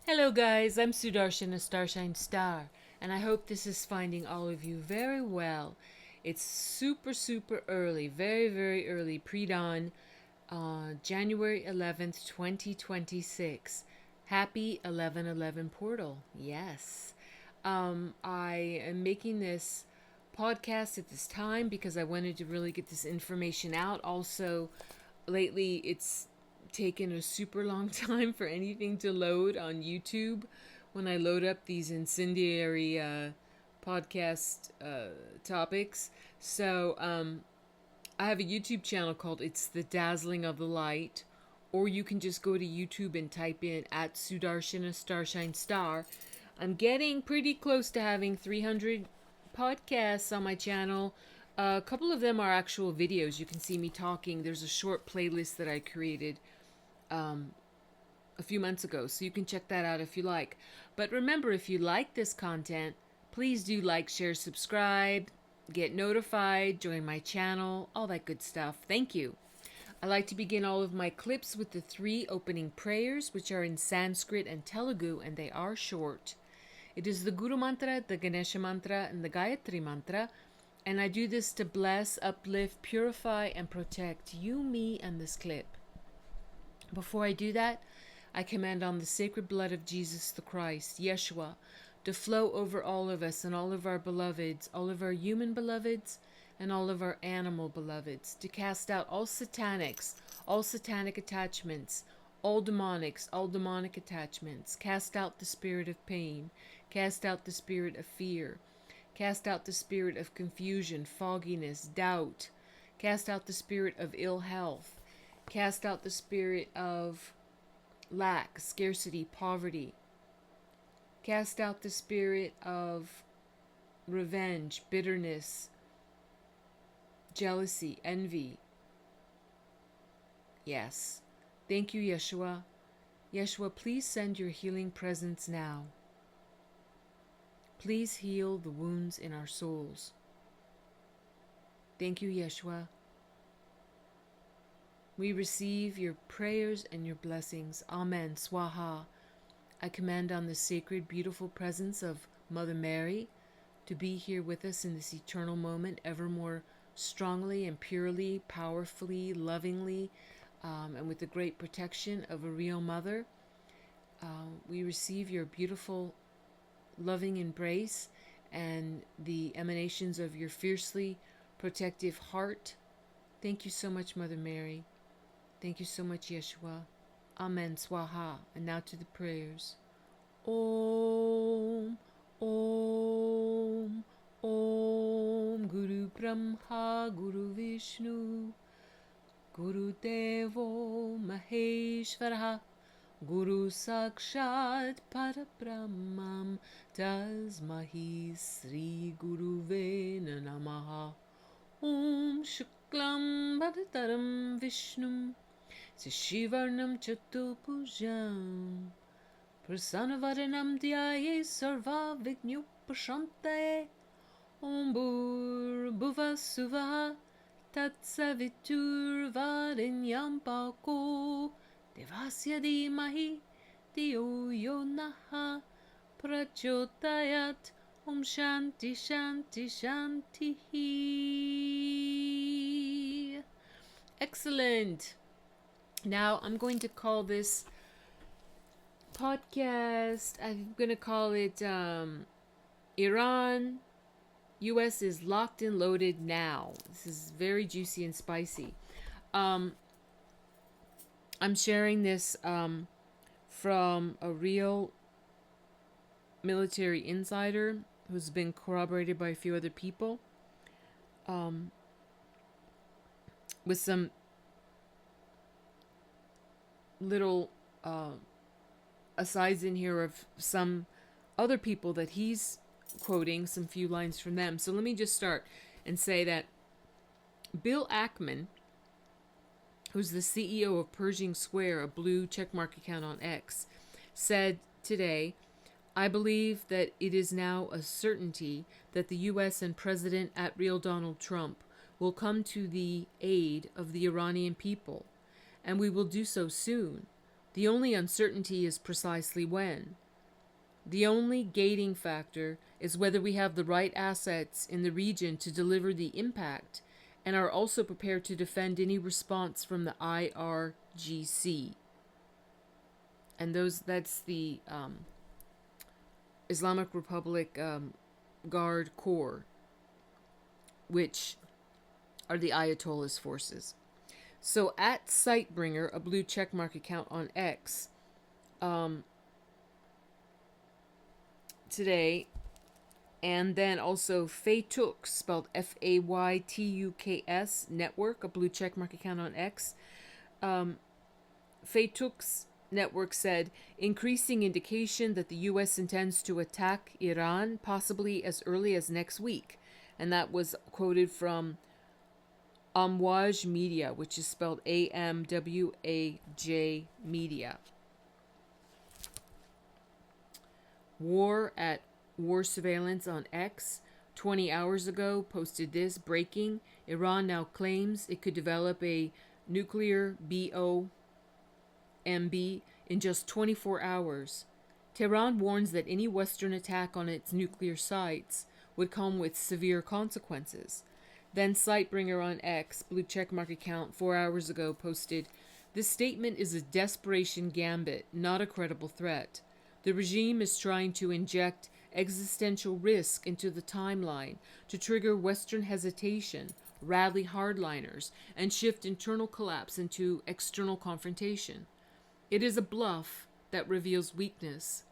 Hello guys, I'm Sudarshan, a Starshine Star, and I hope this is finding all of you very well. It's super early, very early, pre-dawn, January 11th, 2026. Happy 11/11 portal. Yes. I am making this podcast at this time because I wanted to really get this information out. Also, lately it's taken a super long time for anything to load on YouTube when I load up these incendiary podcast topics. So I have a YouTube channel called It's the Dazzling of the Light, or you can just go to YouTube and type in at Sudarshan, a Starshine Star. I'm getting pretty close to having 300 podcasts on my channel. A couple of them are actual videos. You can see me talking. There's a short playlist that I created a few months ago, so you can check that out if you like. But remember, if you like this content, please do like, share, subscribe, get notified, join my channel, all that good stuff. Thank you. I like to begin all of my clips with the 3 opening prayers, which are in Sanskrit and Telugu, and they are short. It is the Guru Mantra, the Ganesha Mantra, and the Gayatri Mantra, and I do this to bless, uplift, purify, and protect you, me, and this clip. Before I do that, I command on the sacred blood of Jesus the Christ, Yeshua, to flow over all of us and all of our beloveds, all of our human beloveds, and all of our animal beloveds, to cast out all satanics, all satanic attachments, all demonics, all demonic attachments, cast out the spirit of pain, cast out the spirit of fear, cast out the spirit of confusion, fogginess, doubt, cast out the spirit of ill health, cast out the spirit of lack, scarcity, poverty, cast out the spirit of revenge, bitterness, jealousy, envy. Yes. Thank you, Yeshua. Yeshua, please send your healing presence now. Please heal the wounds in our souls. Thank you, Yeshua. We receive your prayers and your blessings. Amen. Swaha. I command on the sacred, beautiful presence of Mother Mary to be here with us in this eternal moment, ever more strongly and purely, powerfully, lovingly, and with the great protection of a real mother. We receive your beautiful, loving embrace and the emanations of your fiercely protective heart. Thank you so much, Mother Mary. Thank you so much, Yeshua. Amen. Swaha. And now to the prayers. Om, Om, Om, Guru Brahma, Guru Vishnu, Guru Devo Maheshwara, Guru Sakshat Parabrahmam, Tasmahi Sri Guruve Namaha. Om Shuklam Bhadataram Vishnum Sishivarnam Chatupujam Prasanavaranam Dhyaye Sarva Vignupashantaye. Om Bhur Bhuva Suvaha Tatsavitur Varenyam Bhako Devasya Dhimahi Dhiyo Yo Naha Prachodayat. Om Shanti Shanti Shanti. Excellent. Now I'm going to call this podcast, I'm going to call it Iran, US is Locked and Loaded Now. This is very juicy and spicy. I'm sharing this from a real military insider who's been corroborated by a few other people, with some little asides in here of some other people that he's quoting, some few lines from them. So let me just start and say that Bill Ackman, who's the CEO of Pershing Square, a blue checkmark account on X, said today, I believe that it is now a certainty that the U.S. and President at real Donald Trump will come to the aid of the Iranian people, and we will do so soon. The only uncertainty is precisely when. The only gating factor is whether we have the right assets in the region to deliver the impact and are also prepared to defend any response from the IRGC. And that's the Islamic Republic Guard Corps, which are the Ayatollah's forces. So at Sightbringer, a blue checkmark account on X, today, and then also Faytuks, spelled Faytuks Network, a blue checkmark account on X. Faytuks Network said, increasing indication that the U.S. intends to attack Iran possibly as early as next week. And that was quoted from Amwaj Media, which is spelled AMWAJ Media. War Surveillance on X 20 hours ago posted this: breaking, Iran now claims it could develop a nuclear BOMB in just 24 hours. Tehran warns that any Western attack on its nuclear sites would come with severe consequences. Then Sightbringer on X, blue checkmark account, 4 hours ago posted, this statement is a desperation gambit, not a credible threat. The regime is trying to inject existential risk into the timeline to trigger Western hesitation, rally hardliners, and shift internal collapse into external confrontation. It is a bluff that reveals weakness.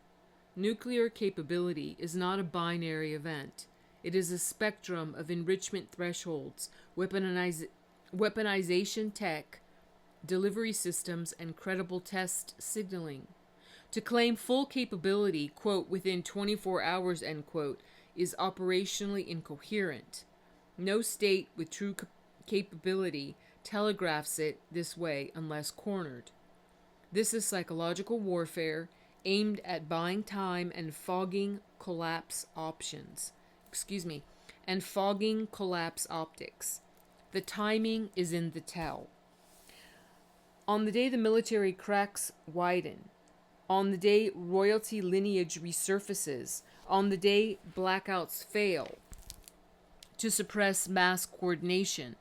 Nuclear capability is not a binary event. It is a spectrum of enrichment thresholds, weaponization tech, delivery systems, and credible test signaling. To claim full capability, quote, within 24 hours, end quote, is operationally incoherent. No state with true capability telegraphs it this way unless cornered. This is psychological warfare aimed at buying time and fogging collapse options. And fogging collapse optics. The timing is in the tell. On the day the military cracks widen, on the day royalty lineage resurfaces, on the day blackouts fail to suppress mass coordination,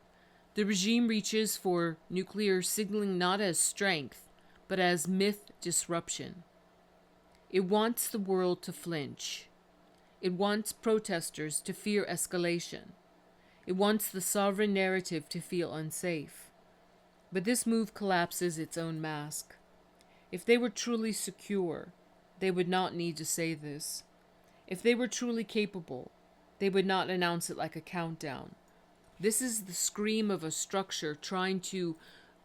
the regime reaches for nuclear signaling not as strength, but as myth disruption. It wants the world to flinch. It wants protesters to fear escalation. It wants the sovereign narrative to feel unsafe. But this move collapses its own mask. If they were truly secure, they would not need to say this. If they were truly capable, they would not announce it like a countdown. This is the scream of a structure trying to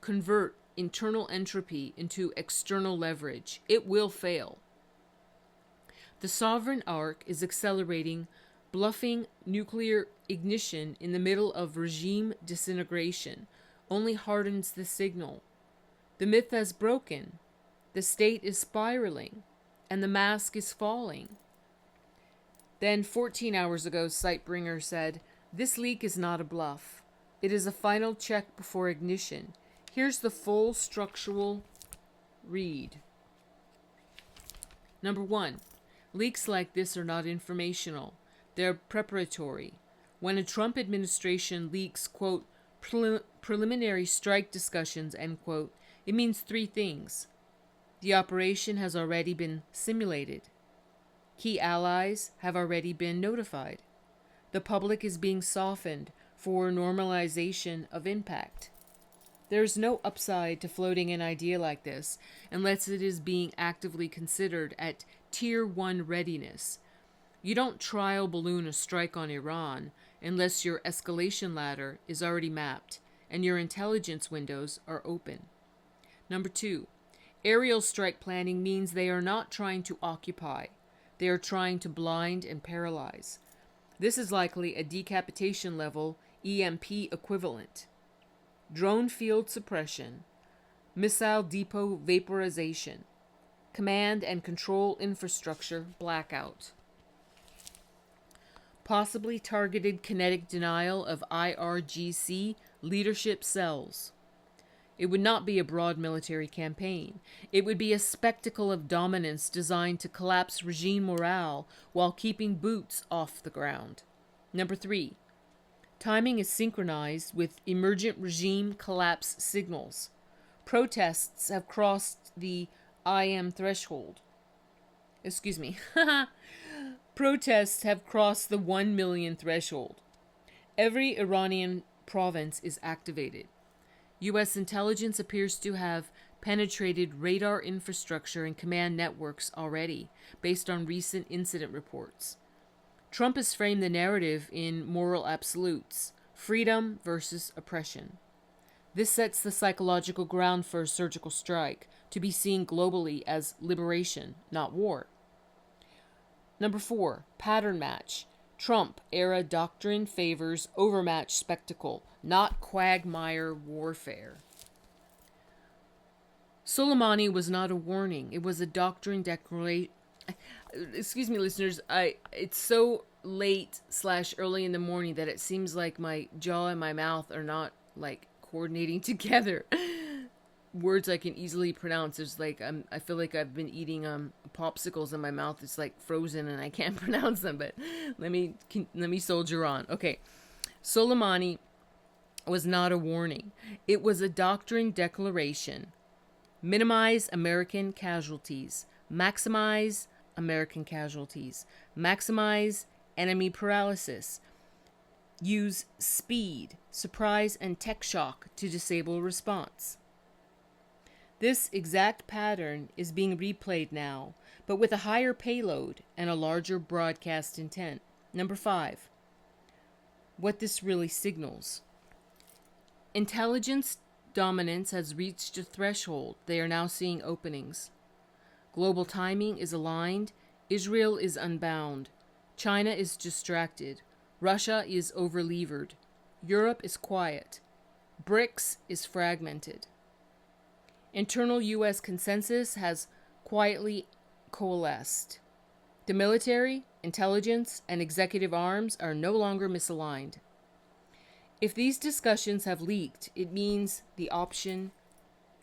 convert internal entropy into external leverage. It will fail. The sovereign arc is accelerating, bluffing nuclear ignition in the middle of regime disintegration only hardens the signal. The myth has broken. The state is spiraling, and the mask is falling. Then 14 hours ago, Sightbringer said, this leak is not a bluff. It is a final check before ignition. Here's the full structural read. Number 1, leaks like this are not informational. They're preparatory. When a Trump administration leaks, quote, preliminary strike discussions, end quote, it means 3 things. The operation has already been simulated. Key allies have already been notified. The public is being softened for normalization of impact. There's no upside to floating an idea like this unless it is being actively considered at Tier 1 readiness. You don't trial balloon a strike on Iran unless your escalation ladder is already mapped and your intelligence windows are open. Number 2, aerial strike planning means they are not trying to occupy. They are trying to blind and paralyze. This is likely a decapitation level EMP equivalent. Drone field suppression, missile depot vaporization, command and control infrastructure blackout. Possibly targeted kinetic denial of IRGC leadership cells. It would not be a broad military campaign. It would be a spectacle of dominance designed to collapse regime morale while keeping boots off the ground. Number 3. Timing is synchronized with emergent regime collapse signals. Protests have crossed the I am threshold. Excuse me. Protests have crossed the 1 million threshold. Every Iranian province is activated. U.S. intelligence appears to have penetrated radar infrastructure and command networks already, based on recent incident reports. Trump has framed the narrative in moral absolutes, freedom versus oppression. This sets the psychological ground for a surgical strike, to be seen globally as liberation, not war. Number 4, pattern match. Trump-era doctrine favors overmatch spectacle, not quagmire warfare. Soleimani was not a warning. It was a doctrine declaration. Excuse me, listeners. It's so late/early in the morning that it seems like my jaw and my mouth are not like coordinating together. Words I can easily pronounce. There's like I feel like I've been eating popsicles and my mouth is like frozen and I can't pronounce them. But let me soldier on. Okay, Soleimani was not a warning. It was a doctrine declaration. Minimize American casualties. Maximize American casualties. Maximize enemy paralysis. Use speed, surprise, and tech shock to disable response. This exact pattern is being replayed now, but with a higher payload and a larger broadcast intent. Number 5. What this really signals. Intelligence dominance has reached a threshold. They are now seeing openings. Global timing is aligned. Israel is unbound. China is distracted. Russia is overlevered. Europe is quiet. BRICS is fragmented. Internal U.S. consensus has quietly coalesced. The military, intelligence, and executive arms are no longer misaligned. If these discussions have leaked, it means the option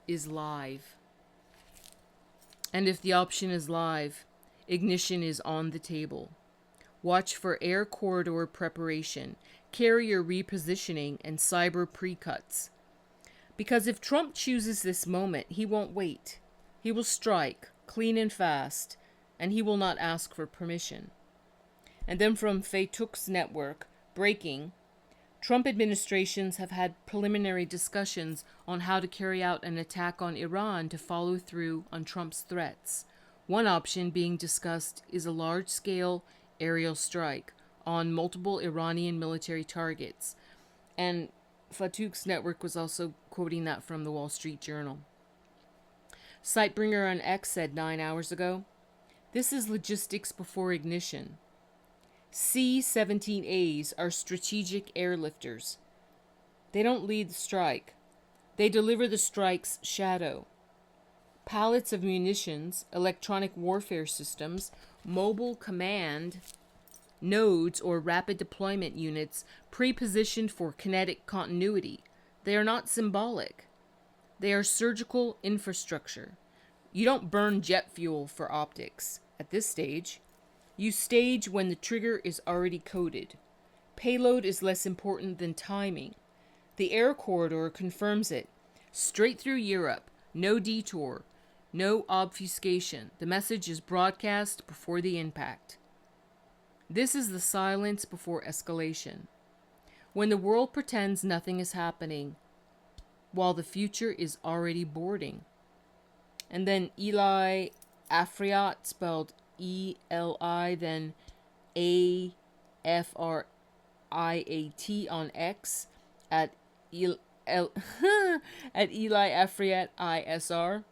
is live. And if the option is live, ignition is on the table. Watch for air corridor preparation, carrier repositioning, and cyber pre-cuts. Because if Trump chooses this moment, he won't wait. He will strike, clean and fast, and he will not ask for permission. And then from Feituk's network, breaking, Trump administrations have had preliminary discussions on how to carry out an attack on Iran to follow through on Trump's threats. One option being discussed is a large-scale aerial strike on multiple Iranian military targets. And Feituk's network was also quoting that from the Wall Street Journal. Sightbringer on X said 9 hours ago, "This is logistics before ignition. C-17As are strategic airlifters. They don't lead the strike. They deliver the strike's shadow. Pallets of munitions, electronic warfare systems, mobile command nodes or rapid deployment units pre-positioned for kinetic continuity. They are not symbolic. They are surgical infrastructure. You don't burn jet fuel for optics at this stage. You stage when the trigger is already coded. Payload is less important than timing. The air corridor confirms it. Straight through Europe, no detour, no obfuscation. The message is broadcast before the impact. This is the silence before escalation. When the world pretends nothing is happening, while the future is already boarding." And then Eli Afriat, spelled E-L-I, then A-F-R-I-A-T on X, at Eli Afriat ISR.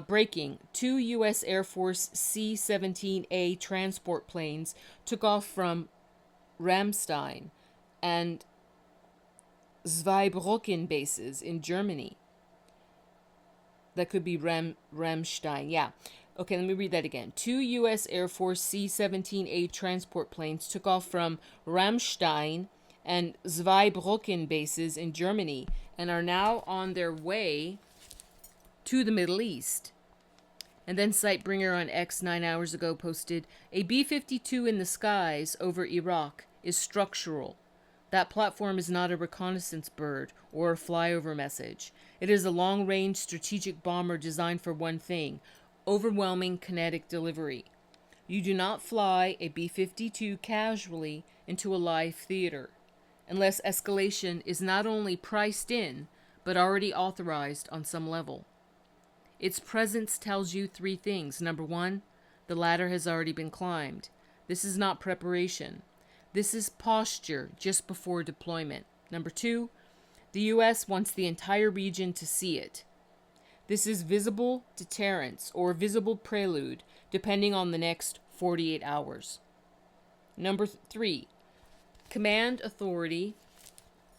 Breaking. 2 U.S. Air Force C-17A transport planes took off from Ramstein and Zweibrücken bases in Germany. That could be Ramstein. Yeah. Okay, let me read that again. 2 U.S. Air Force C-17A transport planes took off from Ramstein and Zweibrücken bases in Germany and are now on their way to the Middle East. And then Sightbringer on X 9 hours ago posted, a B-52 in the skies over Iraq is structural. That platform is not a reconnaissance bird or a flyover message. It is a long-range strategic bomber designed for one thing: overwhelming kinetic delivery. You do not fly a B-52 casually into a live theater, unless escalation is not only priced in, but already authorized on some level. Its presence tells you three things. Number one, the ladder has already been climbed. This is not preparation. This is posture just before deployment. Number two, the U.S. wants the entire region to see it. This is visible deterrence or visible prelude, depending on the next 48 hours. Number three, command authority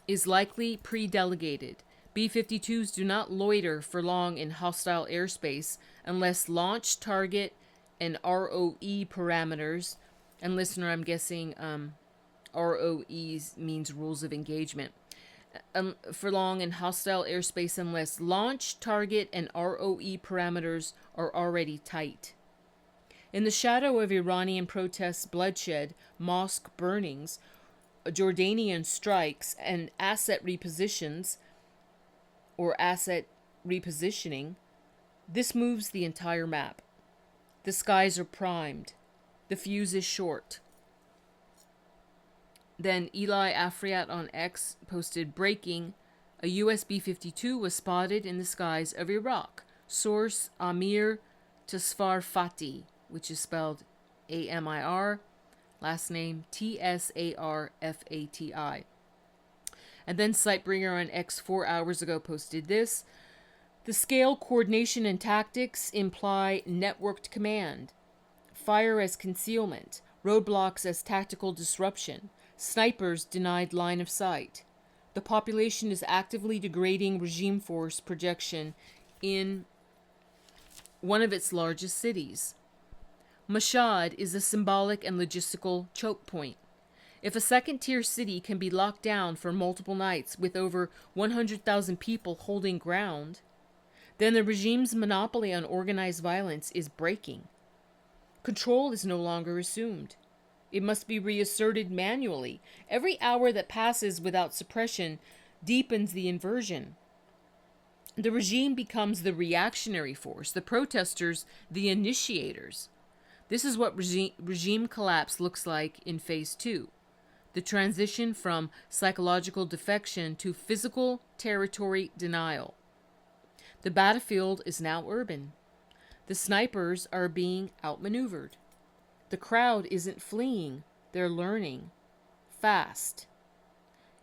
is likely pre-delegated. B-52s do not loiter for long in hostile airspace unless launch target and ROE parameters, and listener, I'm guessing ROEs means rules of engagement, for long in hostile airspace unless launch target and ROE parameters are already tight. In the shadow of Iranian protests, bloodshed, mosque burnings, Jordanian strikes, and asset repositioning, this moves the entire map. The skies are primed. The fuse is short. Then Eli Afriat on X posted, breaking, a US B-52 was spotted in the skies of Iraq. Source Amir Tasfarfati, which is spelled Amir, last name Tsarfati. And then Sightbringer on X 4 hours ago posted this. The scale, coordination, and tactics imply networked command. Fire as concealment. Roadblocks as tactical disruption. Snipers denied line of sight. The population is actively degrading regime force projection in one of its largest cities. Mashhad is a symbolic and logistical choke point. If a second-tier city can be locked down for multiple nights with over 100,000 people holding ground, then the regime's monopoly on organized violence is breaking. Control is no longer assumed. It must be reasserted manually. Every hour that passes without suppression deepens the inversion. The regime becomes the reactionary force, the protesters the initiators. This is what regime collapse looks like in Phase 2. The transition from psychological defection to physical territory denial. The battlefield is now urban. The snipers are being outmaneuvered. The crowd isn't fleeing, they're learning. Fast.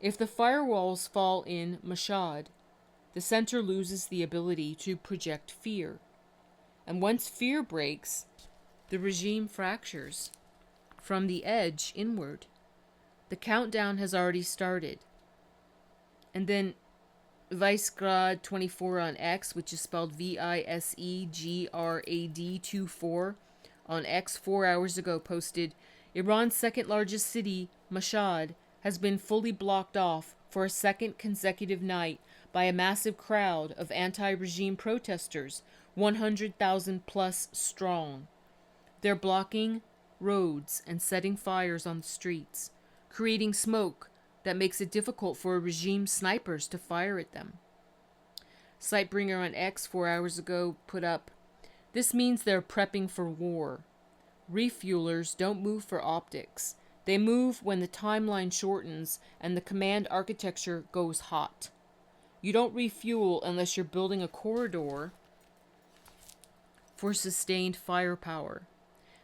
If the firewalls fall in Mashhad, the center loses the ability to project fear. And once fear breaks, the regime fractures from the edge inward. The countdown has already started. And then Visegrad 24 on X, which is spelled Visegrad 24 on X 4 hours ago, posted, Iran's second largest city, Mashhad, has been fully blocked off for a second consecutive night by a massive crowd of anti-regime protesters, 100,000 plus strong. They're blocking roads and setting fires on the streets, creating smoke that makes it difficult for regime snipers to fire at them. Sightbringer on X 4 hours ago put up, this means they're prepping for war. Refuelers don't move for optics. They move when the timeline shortens and the command architecture goes hot. You don't refuel unless you're building a corridor for sustained firepower.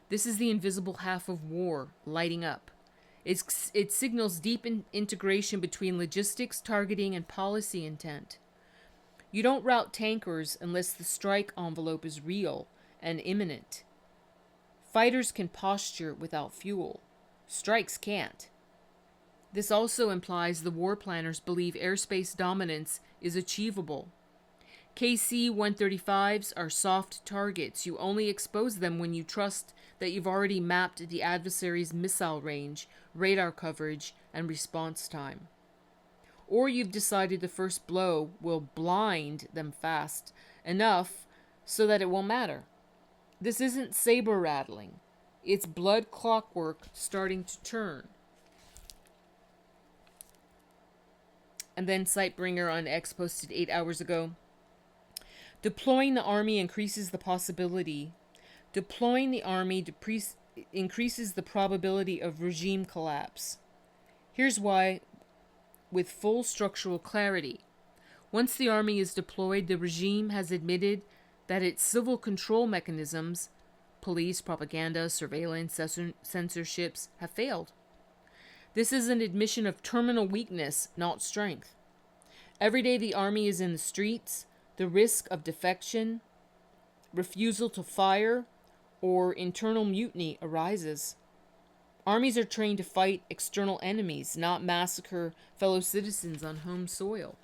This is the invisible half of war lighting up. It signals deep integration between logistics, targeting, and policy intent. You don't route tankers unless the strike envelope is real and imminent. Fighters can posture without fuel. Strikes can't. This also implies the war planners believe airspace dominance is achievable. KC-135s are soft targets. You only expose them when you trust that you've already mapped the adversary's missile range, radar coverage, and response time. Or you've decided the first blow will blind them fast enough so that it won't matter. This isn't saber rattling. It's blood clockwork starting to turn. And then Sightbringer on X posted 8 hours ago. Deploying the army increases the possibility. Deploying the army increases the probability of regime collapse. Here's why, with full structural clarity. Once the army is deployed, the regime has admitted that its civil control mechanisms, police, propaganda, surveillance, censorships, have failed. This is an admission of terminal weakness, not strength. Every day the army is in the streets, the risk of defection, refusal to fire, or internal mutiny arises. Armies are trained to fight external enemies, not massacre fellow citizens on home soil.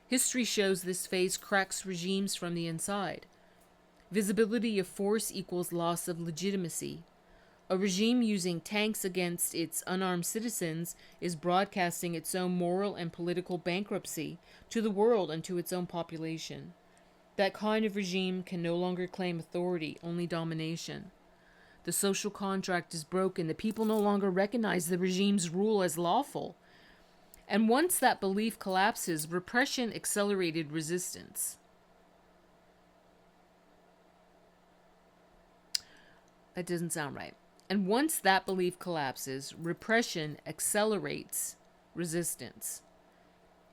History shows this phase cracks regimes from the inside. Visibility of force equals loss of legitimacy. A regime using tanks against its unarmed citizens is broadcasting its own moral and political bankruptcy to the world and to its own population. That kind of regime can no longer claim authority, only domination. The social contract is broken. The people no longer recognize the regime's rule as lawful. And once that belief collapses, repression accelerated resistance. That doesn't sound right. And once that belief collapses, repression accelerates resistance.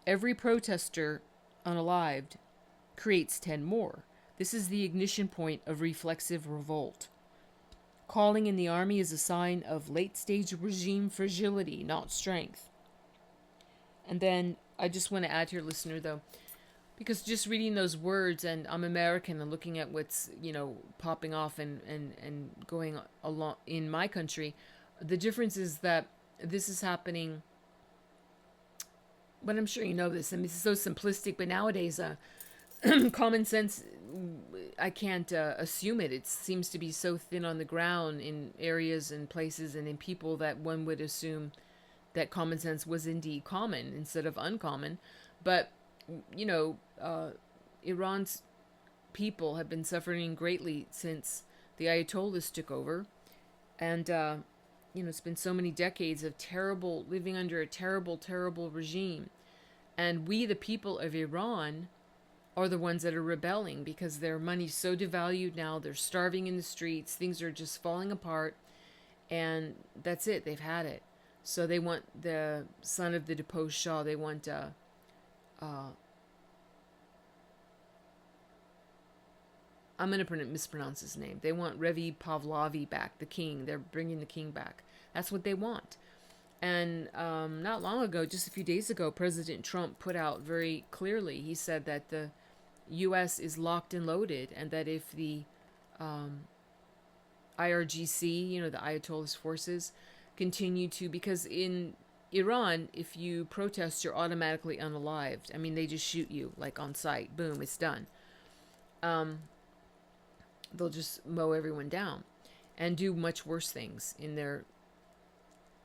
Every protester unalived creates 10 more. This is the ignition point of reflexive revolt. Calling in the army is a sign of late-stage regime fragility, not strength. And then I just want to add here, listener, though, because just reading those words, and I'm American and looking at what's, popping off and going along in my country, the difference is that this is happening, but I'm sure you know this. I mean, it's so simplistic, but nowadays, common sense, I can't assume it. It seems to be so thin on the ground in areas and places and in people that one would assume that common sense was indeed common instead of uncommon. But Iran's people have been suffering greatly since the Ayatollahs took over. And, it's been so many decades of living under a terrible, terrible regime. And we, the people of Iran, are the ones that are rebelling because their money's so devalued now. They're starving in the streets. Things are just falling apart. And that's it. They've had it. So they want the son of the deposed Shah. They want I'm going to mispronounce his name. They want Revi Pahlavi back, the king. They're bringing the king back. That's what they want. And not long ago, just a few days ago, President Trump put out very clearly, he said that the US is locked and loaded, and that if the IRGC, the Ayatollah's forces, continue to, because in Iran, if you protest, you're automatically unalived. I mean, they just shoot you, like on sight. Boom, it's done. They'll just mow everyone down and do much worse things in their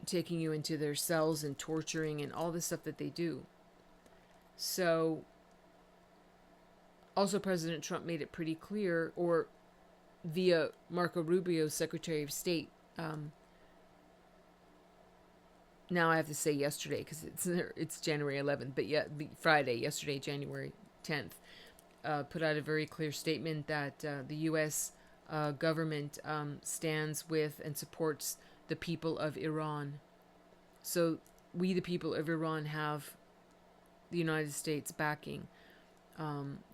taking you into their cells and torturing and all the stuff that they do. So, also President Trump made it pretty clear, or via Marco Rubio, Secretary of State, now I have to say yesterday because it's January 11th, but Friday, yesterday, January 10th, put out a very clear statement that the U.S. Government stands with and supports the people of Iran. So we, the people of Iran, have the United States backing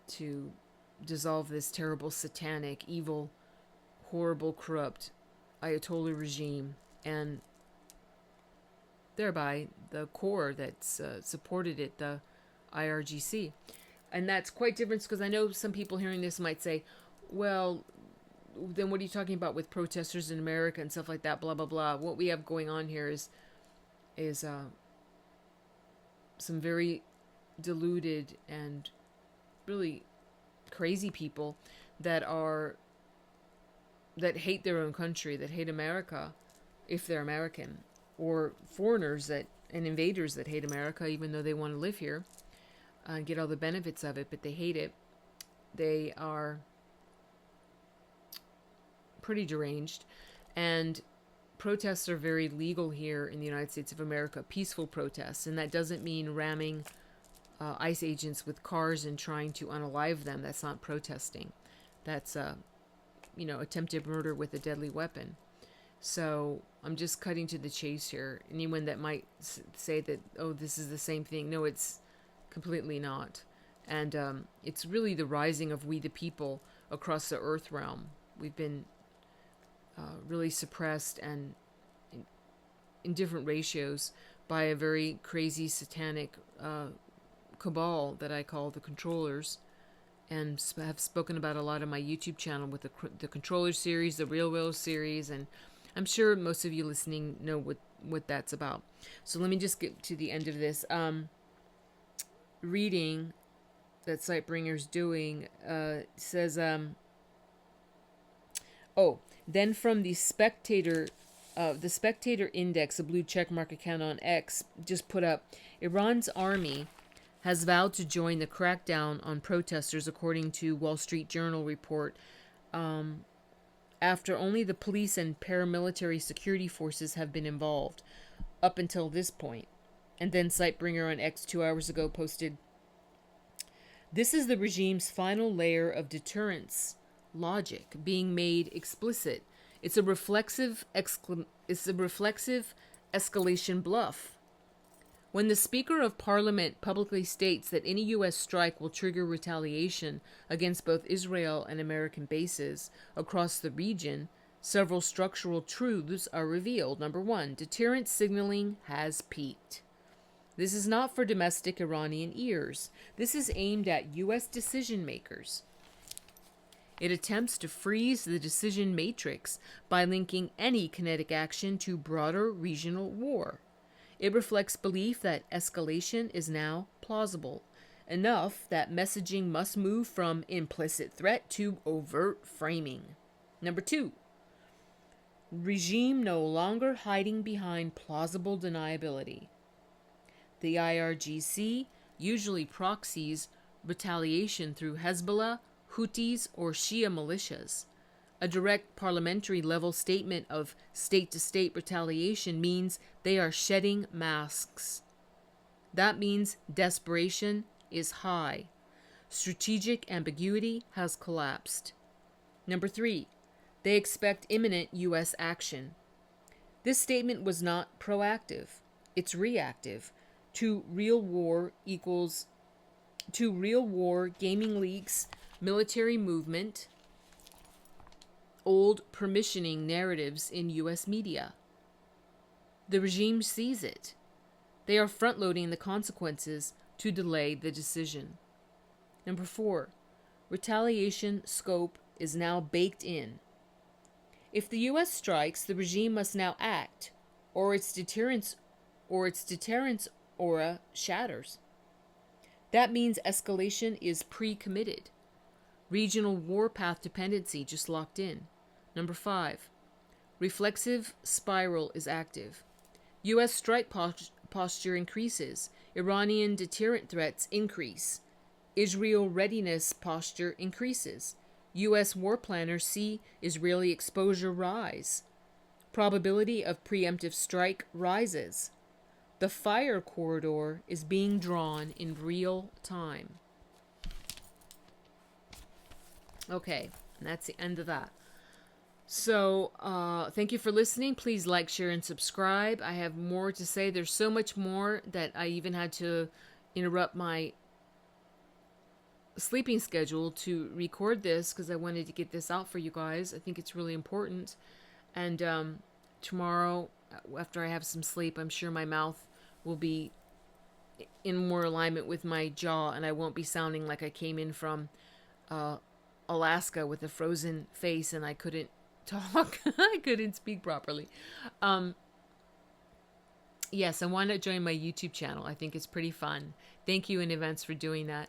to dissolve this terrible, satanic, evil, horrible, corrupt Ayatollah regime, and thereby the core that's supported it, the IRGC. And that's quite different because I know some people hearing this might say, well, then what are you talking about with protesters in America and stuff like that, blah, blah, blah. What we have going on here is some very deluded and really crazy people that are that hate their own country, that hate America if they're American, or foreigners that and invaders that hate America even though they want to live here and get all the benefits of it, but they hate it. They are pretty deranged. And protests are very legal here in the United States of America, peaceful protests, and that doesn't mean ramming ICE agents with cars and trying to unalive them. That's not protesting. That's attempted murder with a deadly weapon. So I'm just cutting to the chase here. Anyone that might say that, oh, this is the same thing, no, it's completely not. And it's really the rising of we the people across the earth realm. We've been really suppressed and in different ratios by a very crazy satanic cabal that I call the controllers, and have spoken about a lot on my YouTube channel with the Controller series, the Real Will series, and I'm sure most of you listening know what that's about. So let me just get to the end of this. Reading that Sightbringer's doing says, then from the Spectator Index, a blue checkmark account on X, just put up, Iran's army has vowed to join the crackdown on protesters, according to Wall Street Journal report, after only the police and paramilitary security forces have been involved up until this point. And then Sightbringer on X 2 hours ago posted, this is the regime's final layer of deterrence logic being made explicit. It's a reflexive escalation bluff. When the Speaker of Parliament publicly states that any U.S. strike will trigger retaliation against both Israel and American bases across the region, several structural truths are revealed. Number one, deterrence signaling has peaked. This is not for domestic Iranian ears. This is aimed at U.S. decision makers. It attempts to freeze the decision matrix by linking any kinetic action to broader regional war. It reflects belief that escalation is now plausible, enough that messaging must move from implicit threat to overt framing. Number two, regime no longer hiding behind plausible deniability. The IRGC usually proxies retaliation through Hezbollah, Houthis, or Shia militias. A direct parliamentary-level statement of state-to-state retaliation means they are shedding masks. That means desperation is high. Strategic ambiguity has collapsed. Number three, they expect imminent U.S. action. This statement was not proactive. It's reactive. To real war, gaming leaks, military movement, old permissioning narratives in U.S. media. The regime sees it. They are front-loading the consequences to delay the decision. Number four, retaliation scope is now baked in. If the U.S. strikes, the regime must now act, or its deterrence aura shatters. That means escalation is pre-committed. Regional warpath dependency just locked in. Number five, reflexive spiral is active. U.S. strike posture increases. Iranian deterrent threats increase. Israel readiness posture increases. U.S. war planners see Israeli exposure rise. Probability of preemptive strike rises. The fire corridor is being drawn in real time. Okay, and that's the end of that. So, thank you for listening. Please like, share, and subscribe. I have more to say. There's so much more that I even had to interrupt my sleeping schedule to record this because I wanted to get this out for you guys. I think it's really important. And tomorrow, after I have some sleep, I'm sure my mouth will be in more alignment with my jaw, and I won't be sounding like I came in from Alaska with a frozen face and I couldn't talk. I couldn't speak properly. Yes, I want to join my YouTube channel. I think it's pretty fun. Thank you in advance for doing that.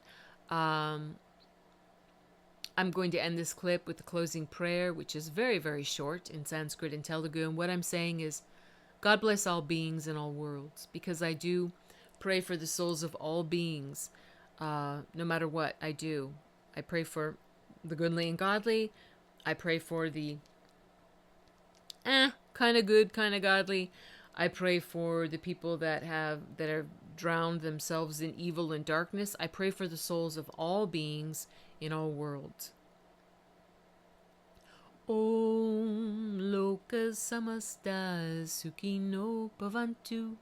I'm going to end this clip with the closing prayer, which is very, very short in Sanskrit and Telugu. And what I'm saying is, God bless all beings in all worlds, because I do pray for the souls of all beings, no matter what I do. I pray for the goodly and godly. I pray for the kind of good, kind of godly. I pray for the people that have drowned themselves in evil and darkness. I pray for the souls of all beings in all worlds. Om Lokas Samastas Sukhino Bhavantu.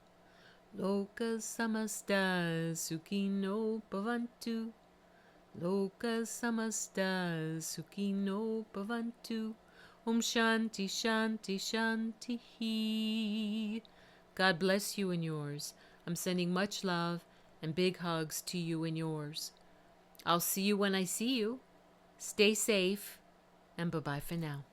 Lokas Samastas Sukhino Bhavantu. Lokas Samastas Sukhino Bhavantu. Om Shanti Shanti Shanti. God bless you and yours. I'm sending much love and big hugs to you and yours. I'll see you when I see you. Stay safe, and bye-bye for now.